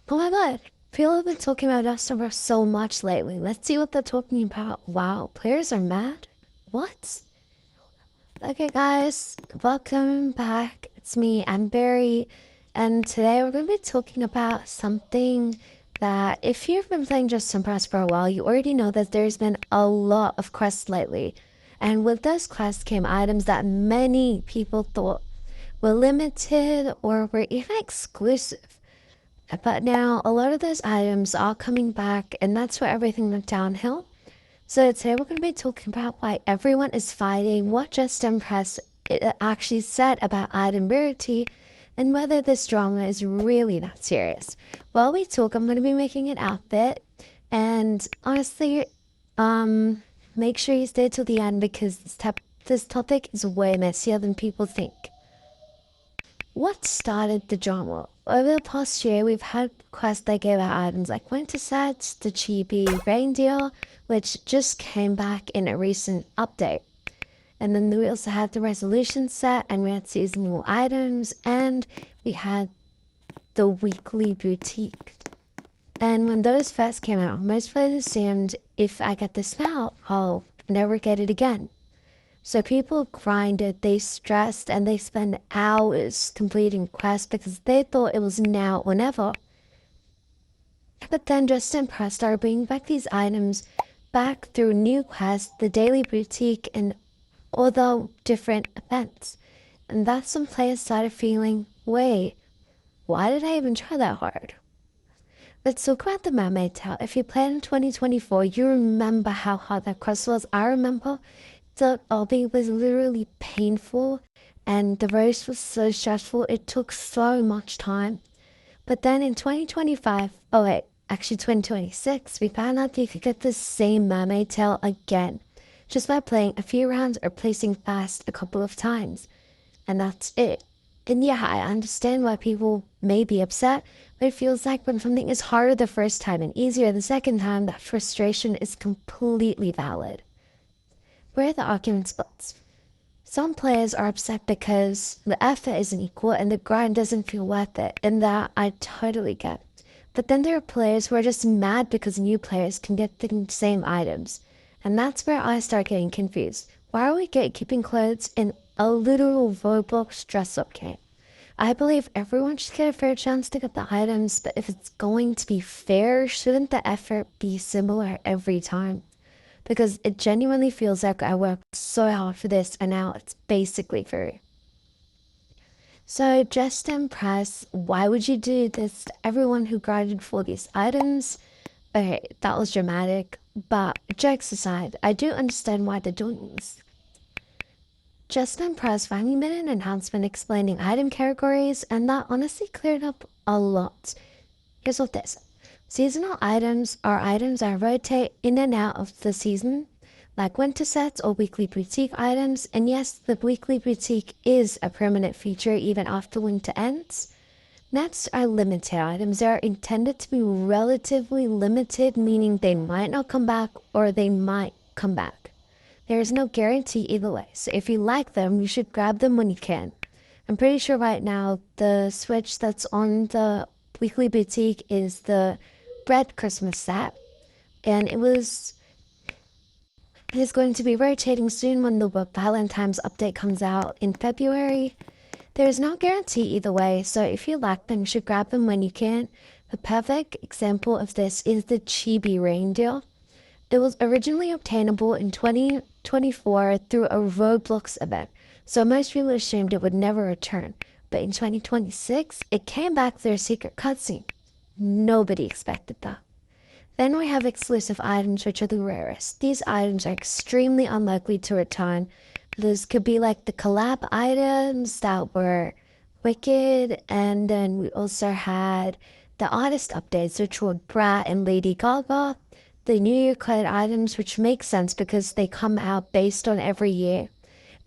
Oh my god, people have been talking about Dust so much lately. Let's see what they're talking about. Wow, players are mad? What? Okay, guys, welcome back. It's me, I'm Barry, and today we're going to be talking about something that if you've been playing Just Impress for a while, you already know that there's been a lot of quests lately. And with those quests came items that many people thought were limited or were even exclusive. But now a lot of those items are coming back, and that's where everything went downhill. So today we're going to be talking about why everyone is fighting, what Just Impress it actually said about item rarity, and whether this drama is really that serious. While we talk, I'm going to be making an outfit, and honestly, make sure you stay till the end because this topic is way messier than people think. What started the drama? Over the past year, we've had quests that gave out items like winter sets, the chibi reindeer, which just came back in a recent update. And then we also had the resolution set, and we had seasonal items, and we had the weekly boutique. And when those first came out, most players assumed if I get this now, I'll never get it again. So people grinded, they stressed, and they spent hours completing quests because they thought it was now or never. But then Just Impress started bringing back these items back through new quests, the daily boutique, and other different events. And that's when players started feeling, wait, why did I even try that hard? Let's talk about the Mermaid Tail. If you played in 2024, you remember how hard that quest was. I remember the obby was literally painful and the roast was so stressful. It took so much time. But then in 2025, oh wait, actually 2026, we found out you could get the same mermaid tail again just by playing a few rounds or placing fast a couple of times. And that's it. And yeah, I understand why people may be upset, but it feels like when something is harder the first time and easier the second time, that frustration is completely valid. Where are the argument spots? Some players are upset because the effort isn't equal and the grind doesn't feel worth it, and that I totally get. But then there are players who are just mad because new players can get the same items. And that's where I start getting confused. Why are we gatekeeping clothes in a literal Roblox dress-up game? I believe everyone should get a fair chance to get the items, but if it's going to be fair, shouldn't the effort be similar every time? Because it genuinely feels like I worked so hard for this and now it's basically free. So Just Impress, why would you do this to everyone who grinded for these items? Okay, that was dramatic, but jokes aside, I do understand why they're doing this. Just Impress finally made an announcement explaining item categories, and that honestly cleared up a lot. Here's what this. Seasonal items are items that rotate in and out of the season, like winter sets or weekly boutique items. And yes, the weekly boutique is a permanent feature even after winter ends. Next are limited items. They are intended to be relatively limited, meaning they might not come back or they might come back. There is no guarantee either way, so if you like them, you should grab them when you can. I'm pretty sure right now the switch that's on the weekly boutique is the bread Christmas set, and it is going to be rotating soon when the Valentine's update comes out in February. There is no guarantee either way, so if you like them, you should grab them when you can. The perfect example of this is the chibi reindeer. It was originally obtainable in 2024 through a Roblox event, so most people assumed it would never return. But in 2026, it came back through a secret cutscene. Nobody expected that. Then we have exclusive items, which are the rarest. These items are extremely unlikely to return. Those could be like the collab items that were wicked, and then we also had the artist updates, which were Brat and Lady Gaga. The New Year code items, which makes sense because they come out based on every year.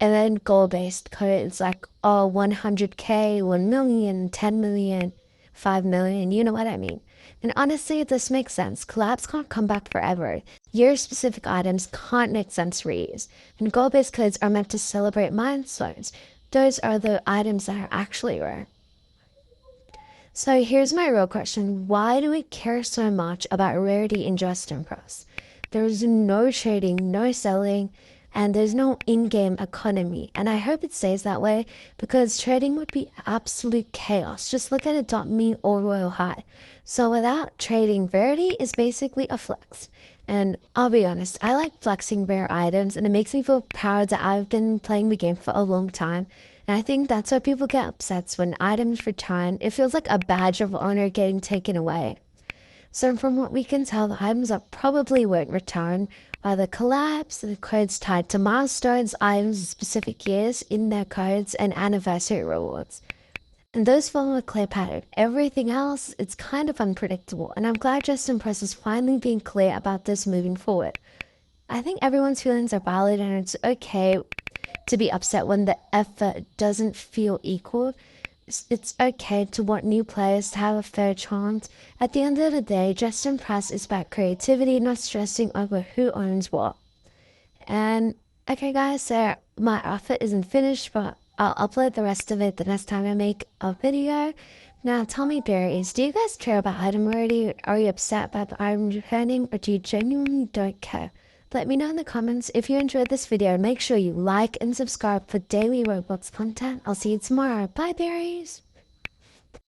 And then goal-based codes like 100k, 1 million, 10 million, 5 million, you know what I mean. And honestly, this makes sense. Collabs can't come back forever. Year-specific items can't make sense reuse. And goal-based codes are meant to celebrate milestones. Those are the items that are actually rare. So here's my real question. Why do we care so much about rarity in Justin Press? There is no trading, no selling, and there's no in-game economy. And I hope it stays that way because trading would be absolute chaos. Just look at a.me or Royal High. So without trading, rarity is basically a flex. And I'll be honest, I like flexing rare items and it makes me feel proud that I've been playing the game for a long time. And I think that's why people get upset when items return. It feels like a badge of honor getting taken away. So from what we can tell, the items that probably won't return are the collabs, the codes tied to milestones, items, specific years in their codes, and anniversary rewards. And those follow a clear pattern. Everything else, it's kind of unpredictable. And I'm glad Justin Press is finally being clear about this moving forward. I think everyone's feelings are valid and it's okay to be upset when the effort doesn't feel equal. It's okay to want new players to have a fair chance. At the end of the day, Justin Press is about creativity, not stressing over who owns what. And okay, guys, so my outfit isn't finished, but I'll upload the rest of it the next time I make a video. Now, tell me, berries, do you guys care about item rarity? Are you upset about the item returning, or do you genuinely don't care? Let me know in the comments. If you enjoyed this video, make sure you like and subscribe for daily Roblox content. I'll see you tomorrow. Bye, berries!